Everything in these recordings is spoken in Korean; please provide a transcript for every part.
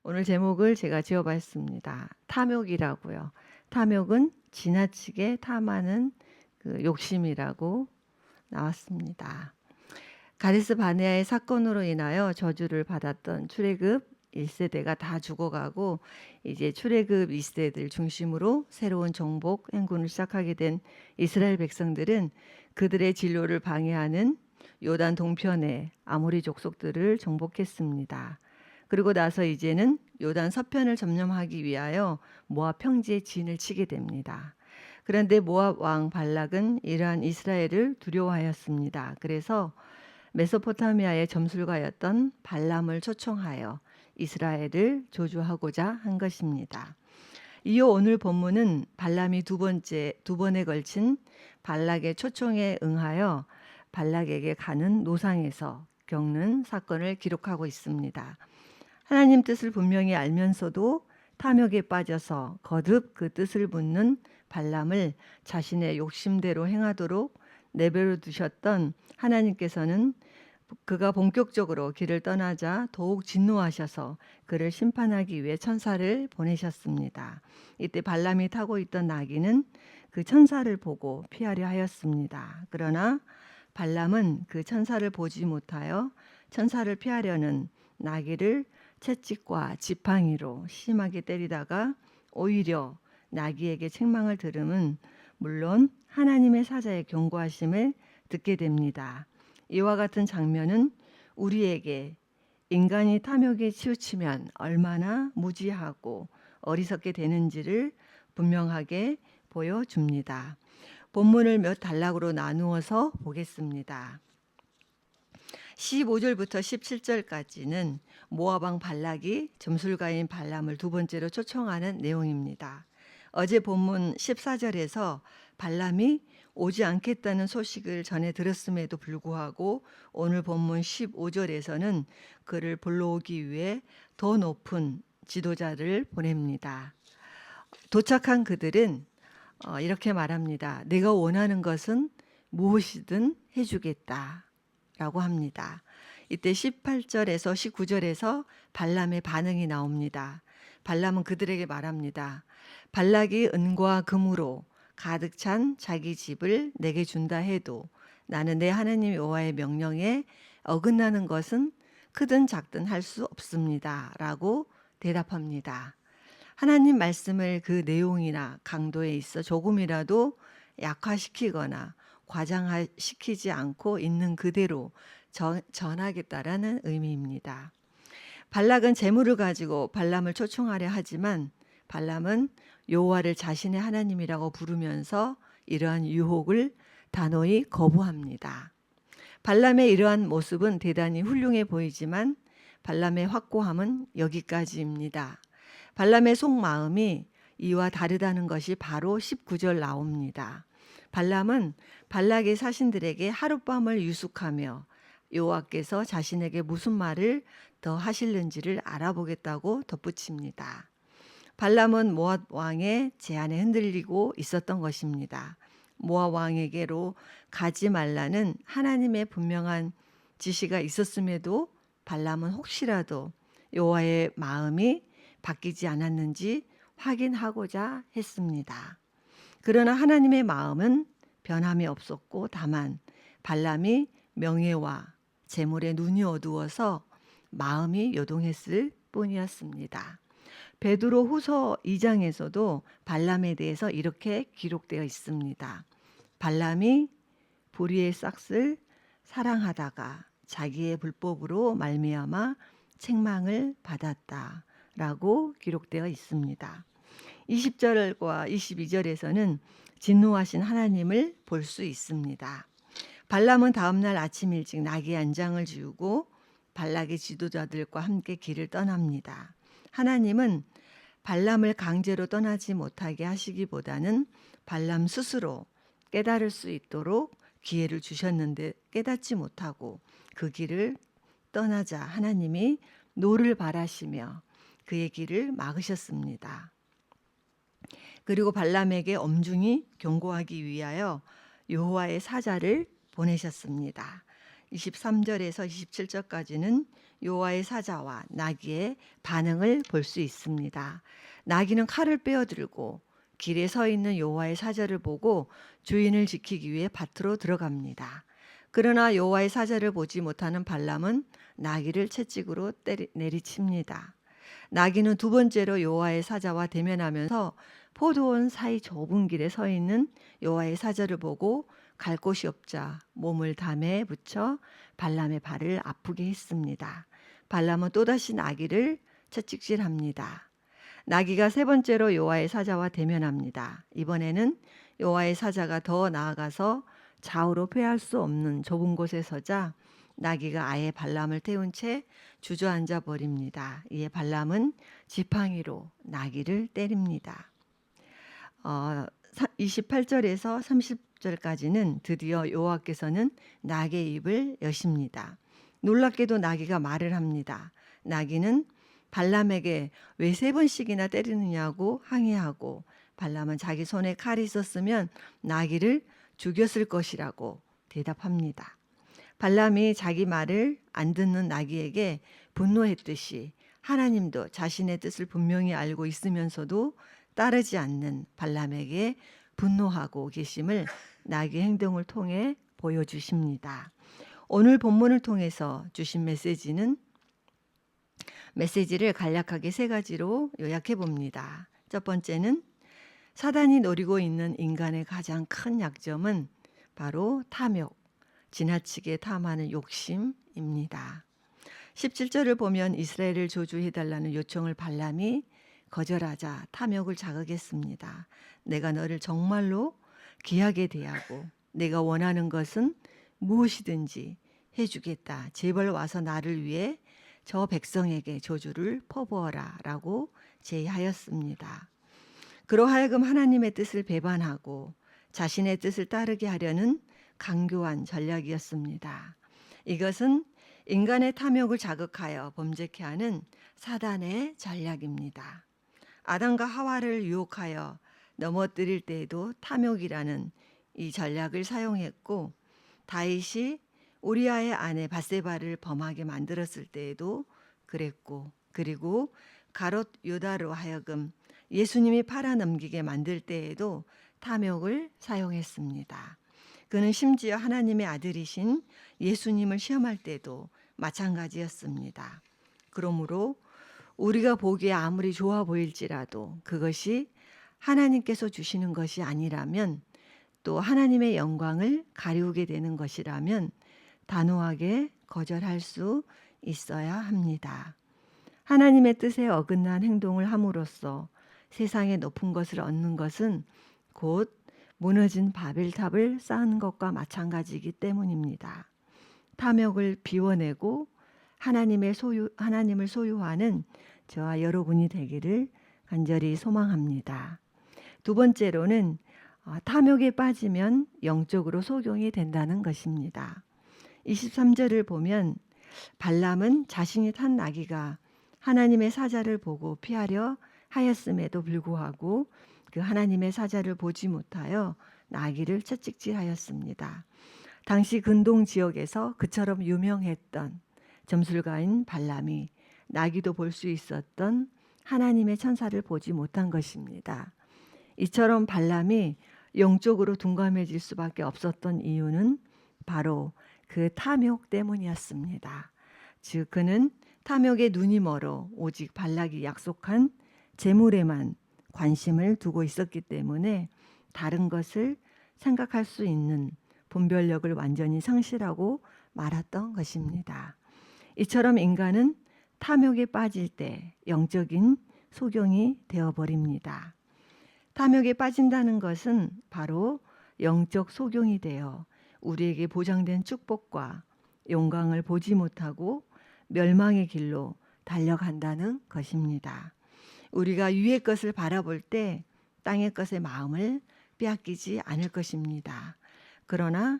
오늘 제목을 제가 지어봤습니다. 탐욕이라고요. 탐욕은 지나치게 탐하는 그 욕심이라고 나왔습니다. 가데스 바네아의 사건으로 인하여 저주를 받았던 출애굽 1세대가 다 죽어가고 이제 출애굽 2세대들 중심으로 새로운 정복 행군을 시작하게 된 이스라엘 백성들은 그들의 진로를 방해하는 요단 동편의 아모리 족속들을 정복했습니다. 그리고 나서 이제는 요단 서편을 점령하기 위하여 모압 평지에 진을 치게 됩니다. 그런데 모압 왕 발락은 이러한 이스라엘을 두려워하였습니다. 그래서 메소포타미아의 점술가였던 발람을 초청하여 이스라엘을 조주하고자 한 것입니다. 이어 오늘 본문은 발람이 두 번에 걸친 발락의 초청에 응하여 발락에게 가는 노상에서 겪는 사건을 기록하고 있습니다. 하나님 뜻을 분명히 알면서도 탐욕에 빠져서 거듭 그 뜻을 묻는 발람을 자신의 욕심대로 행하도록 내버려 두셨던 하나님께서는 그가 본격적으로 길을 떠나자 더욱 진노하셔서 그를 심판하기 위해 천사를 보내셨습니다. 이때 발람이 타고 있던 나귀는 그 천사를 보고 피하려 하였습니다. 그러나 발람은 그 천사를 보지 못하여 천사를 피하려는 나귀를 채찍과 지팡이로 심하게 때리다가 오히려 나귀에게 책망을 들음은 물론 하나님의 사자의 경고하심을 듣게 됩니다. 이와 같은 장면은 우리에게 인간이 탐욕에 치우치면 얼마나 무지하고 어리석게 되는지를 분명하게 보여줍니다. 본문을 몇 단락으로 나누어서 보겠습니다. 15절부터 17절까지는 모압 왕 발락이 점술가인 발람을 두 번째로 초청하는 내용입니다. 어제 본문 14절에서 발람이 오지 않겠다는 소식을 전해 들었음에도 불구하고 오늘 본문 15절에서는 그를 불러오기 위해 더 높은 지도자를 보냅니다. 도착한 그들은 이렇게 말합니다. 내가 원하는 것은 무엇이든 해주겠다 라고 합니다. 이때 18절에서 19절에서 발람의 반응이 나옵니다. 발람은 그들에게 말합니다. 발락이 은과 금으로 가득 찬 자기 집을 내게 준다 해도 나는 내 하나님 여호와의 명령에 어긋나는 것은 크든 작든 할 수 없습니다 라고 대답합니다. 하나님 말씀을 그 내용이나 강도에 있어 조금이라도 약화시키거나 과장시키지 않고 있는 그대로 전하겠다라는 의미입니다. 발락은 재물을 가지고 발람을 초청하려 하지만 발람은 여호와를 자신의 하나님이라고 부르면서 이러한 유혹을 단호히 거부합니다. 발람의 이러한 모습은 대단히 훌륭해 보이지만 발람의 확고함은 여기까지입니다. 발람의 속마음이 이와 다르다는 것이 바로 19절 나옵니다. 발람은 발락의 사신들에게 하룻밤을 유숙하며 여호와께서 자신에게 무슨 말을 더 하실는지를 알아보겠다고 덧붙입니다. 발람은 모압 왕의 제안에 흔들리고 있었던 것입니다. 모압 왕에게로 가지 말라는 하나님의 분명한 지시가 있었음에도 발람은 혹시라도 여호와의 마음이 바뀌지 않았는지 확인하고자 했습니다. 그러나 하나님의 마음은 변함이 없었고 다만 발람이 명예와 재물에 눈이 어두워서 마음이 요동했을 뿐이었습니다. 베드로 후서 2장에서도 발람에 대해서 이렇게 기록되어 있습니다. 발람이 불의의 싹을 사랑하다가 자기의 불법으로 말미암아 책망을 받았다라고 기록되어 있습니다. 20절과 22절에서는 진노하신 하나님을 볼 수 있습니다. 발람은 다음날 아침 일찍 나귀 안장을 지우고 발락의 지도자들과 함께 길을 떠납니다. 하나님은 발람을 강제로 떠나지 못하게 하시기보다는 발람 스스로 깨달을 수 있도록 기회를 주셨는데 깨닫지 못하고 그 길을 떠나자 하나님이 노를 바라시며 그의 길을 막으셨습니다. 그리고 발람에게 엄중히 경고하기 위하여 여호와의 사자를 보내셨습니다. 23절에서 27절까지는 여호와의 사자와 나귀의 반응을 볼 수 있습니다. 나귀는 칼을 빼어들고 길에 서 있는 여호와의 사자를 보고 주인을 지키기 위해 밭으로 들어갑니다. 그러나 여호와의 사자를 보지 못하는 발람은 나귀를 채찍으로 내리칩니다. 나귀는 두 번째로 여호와의 사자와 대면하면서 포도원 사이 좁은 길에 서 있는 여호와의 사자를 보고 갈 곳이 없자 몸을 담에 붙여 발람의 발을 아프게 했습니다. 발람은 또다시 나귀를 채찍질합니다. 나귀가 세 번째로 여호와의 사자와 대면합니다. 이번에는 여호와의 사자가 더 나아가서 좌우로 피할 수 없는 좁은 곳에 서자 나귀가 아예 발람을 태운 채 주저앉아 버립니다. 이에 발람은 지팡이로 나귀를 때립니다. 28절에서 30절까지는 드디어 여호와께서는 나귀의 입을 여십니다. 놀랍게도 나귀가 말을 합니다. 나귀는 발람에게 왜 세 번씩이나 때리느냐고 항의하고 발람은 자기 손에 칼이 있었으면 나귀를 죽였을 것이라고 대답합니다. 발람이 자기 말을 안 듣는 나귀에게 분노했듯이 하나님도 자신의 뜻을 분명히 알고 있으면서도 따르지 않는 발람에게 분노하고 계심을 나귀 행동을 통해 보여주십니다. 오늘 본문을 통해서 주신 메시지를 간략하게 세 가지로 요약해 봅니다. 첫 번째는 사단이 노리고 있는 인간의 가장 큰 약점은 바로 탐욕, 지나치게 탐하는 욕심입니다. 17절을 보면 이스라엘을 저주해달라는 요청을 발람이 거절하자 탐욕을 자극했습니다. 내가 너를 정말로 귀하게 대하고 내가 원하는 것은 무엇이든지 해주겠다. 제발 와서 나를 위해 저 백성에게 저주를 퍼부어라 라고 제의하였습니다. 그러하여금 하나님의 뜻을 배반하고 자신의 뜻을 따르게 하려는 강교한 전략이었습니다. 이것은 인간의 탐욕을 자극하여 범죄케 하는 사단의 전략입니다. 아담과 하와를 유혹하여 넘어뜨릴 때에도 탐욕이라는 이 전략을 사용했고 다윗이 우리아의 아내 밧세바를 범하게 만들었을 때에도 그랬고 그리고 가롯 유다로 하여금 예수님이 팔아넘기게 만들 때에도 탐욕을 사용했습니다. 그는 심지어 하나님의 아들이신 예수님을 시험할 때도 마찬가지였습니다. 그러므로 우리가 보기에 아무리 좋아 보일지라도 그것이 하나님께서 주시는 것이 아니라면 또 하나님의 영광을 가리우게 되는 것이라면 단호하게 거절할 수 있어야 합니다. 하나님의 뜻에 어긋난 행동을 함으로써 세상의 높은 것을 얻는 것은 곧 무너진 바벨탑을 쌓은 것과 마찬가지이기 때문입니다. 탐욕을 비워내고 하나님을 소유하는 저와 여러분이 되기를 간절히 소망합니다. 두 번째로는 탐욕에 빠지면 영적으로 소경이 된다는 것입니다. 23절을 보면 발람은 자신이 탄 나귀가 하나님의 사자를 보고 피하려 하였음에도 불구하고 그 하나님의 사자를 보지 못하여 나귀를 채찍질하였습니다. 당시 근동 지역에서 그처럼 유명했던 점술가인 발람이 나귀도 볼 수 있었던 하나님의 천사를 보지 못한 것입니다. 이처럼 발람이 영적으로 둔감해질 수밖에 없었던 이유는 바로 그 탐욕 때문이었습니다. 즉 그는 탐욕에 눈이 멀어 오직 발락이 약속한 재물에만 관심을 두고 있었기 때문에 다른 것을 생각할 수 있는 분별력을 완전히 상실하고 말았던 것입니다. 이처럼 인간은 탐욕에 빠질 때 영적인 소경이 되어버립니다. 탐욕에 빠진다는 것은 바로 영적 소경이 되어 우리에게 보장된 축복과 영광을 보지 못하고 멸망의 길로 달려간다는 것입니다. 우리가 위의 것을 바라볼 때 땅의 것의 마음을 빼앗기지 않을 것입니다. 그러나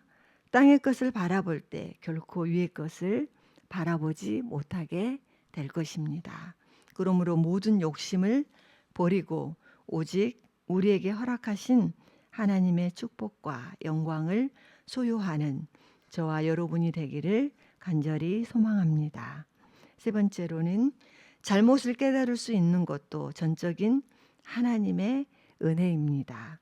땅의 것을 바라볼 때 결코 위의 것을 바라보지 못하게 될 것입니다. 그러므로 모든 욕심을 버리고 오직 우리에게 허락하신 하나님의 축복과 영광을 소유하는 저와 여러분이 되기를 간절히 소망합니다. 세 번째로는 잘못을 깨달을 수 있는 것도 전적인 하나님의 은혜입니다.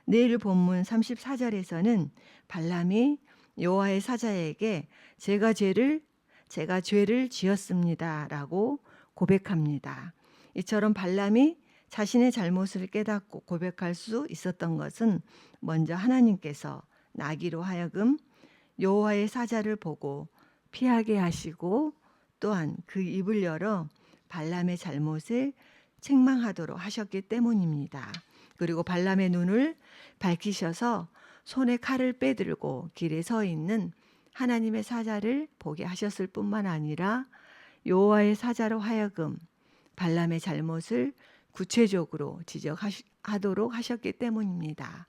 내일 본문 34절에서는 발람이 여호와의 사자에게 제가 죄를 지었습니다라고 고백합니다. 이처럼 발람이 자신의 잘못을 깨닫고 고백할 수 있었던 것은 먼저 하나님께서 나귀로 하여금 여호와의 사자를 보고 피하게 하시고 또한 그 입을 열어 발람의 잘못을 책망하도록 하셨기 때문입니다. 그리고 발람의 눈을 밝히셔서 손에 칼을 빼들고 길에 서 있는 하나님의 사자를 보게 하셨을 뿐만 아니라 여호와의 사자로 하여금 발람의 잘못을 구체적으로 지적하도록 하셨기 때문입니다.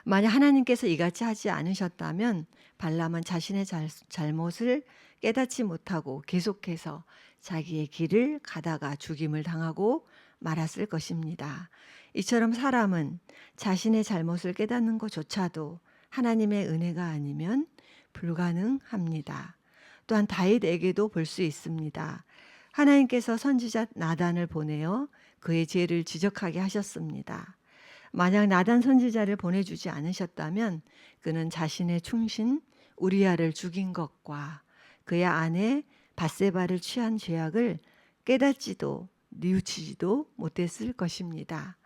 만약 하나님께서 이같이 하지 않으셨다면 발람은 자신의 잘못을 깨닫지 못하고 계속해서 자기의 길을 가다가 죽임을 당하고 말았을 것입니다. 이처럼 사람은 자신의 잘못을 깨닫는 것조차도 하나님의 은혜가 아니면 불가능합니다. 또한 다윗에게도 볼 수 있습니다. 하나님께서 선지자 나단을 보내어 그의 죄를 지적하게 하셨습니다. 만약 나단 선지자를 보내주지 않으셨다면 그는 자신의 충신 우리아를 죽인 것과 그의 아내 밧세바를 취한 죄악을 깨닫지도 뉘우치지도 못했을 것입니다.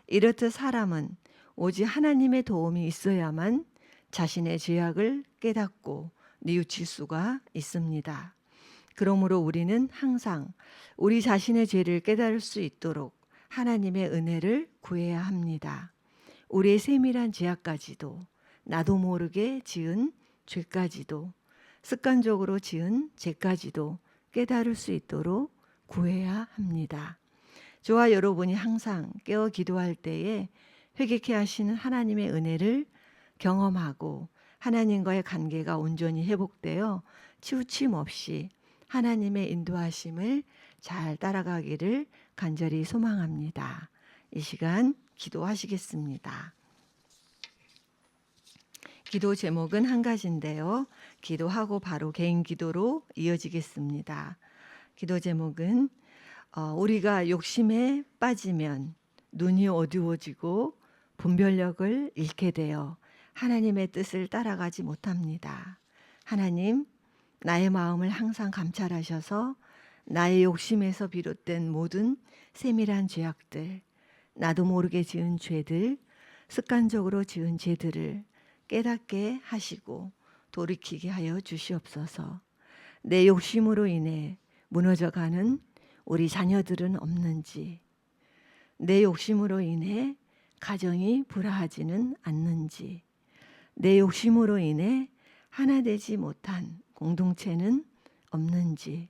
이렇듯 사람은 오직 하나님의 도움이 있어야만 자신의 죄악을 깨닫고 뉘우칠 수가 있습니다. 그러므로 우리는 항상 우리 자신의 죄를 깨달을 수 있도록 하나님의 은혜를 구해야 합니다. 우리의 세밀한 죄악까지도 나도 모르게 지은 죄까지도 습관적으로 지은 죄까지도 깨달을 수 있도록 구해야 합니다. 저와 여러분이 항상 깨어 기도할 때에 회개케 하시는 하나님의 은혜를 경험하고 하나님과의 관계가 온전히 회복되어 치우침 없이 하나님의 인도하심을 잘 따라가기를 간절히 소망합니다. 이 시간 기도하시겠습니다. 기도 제목은 한 가지인데요. 기도하고 바로 개인 기도로 이어지겠습니다. 기도 제목은 우리가 욕심에 빠지면 눈이 어두워지고 분별력을 잃게 되어 하나님의 뜻을 따라가지 못합니다. 하나님, 나의 마음을 항상 감찰하셔서 나의 욕심에서 비롯된 모든 세밀한 죄악들, 나도 모르게 지은 죄들, 습관적으로 지은 죄들을 깨닫게 하시고 돌이키게 하여 주시옵소서. 내 욕심으로 인해 무너져가는 우리 자녀들은 없는지, 내 욕심으로 인해 가정이 불화하지는 않는지, 내 욕심으로 인해 하나 되지 못한 공동체는 없는지,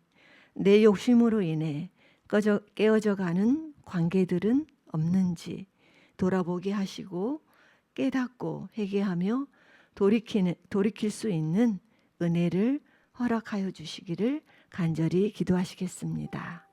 내 욕심으로 인해 깨어져가는 관계들은 없는지 돌아보게 하시고 깨닫고 회개하며 돌이킬 수 있는 은혜를 허락하여 주시기를 간절히 기도하시겠습니다.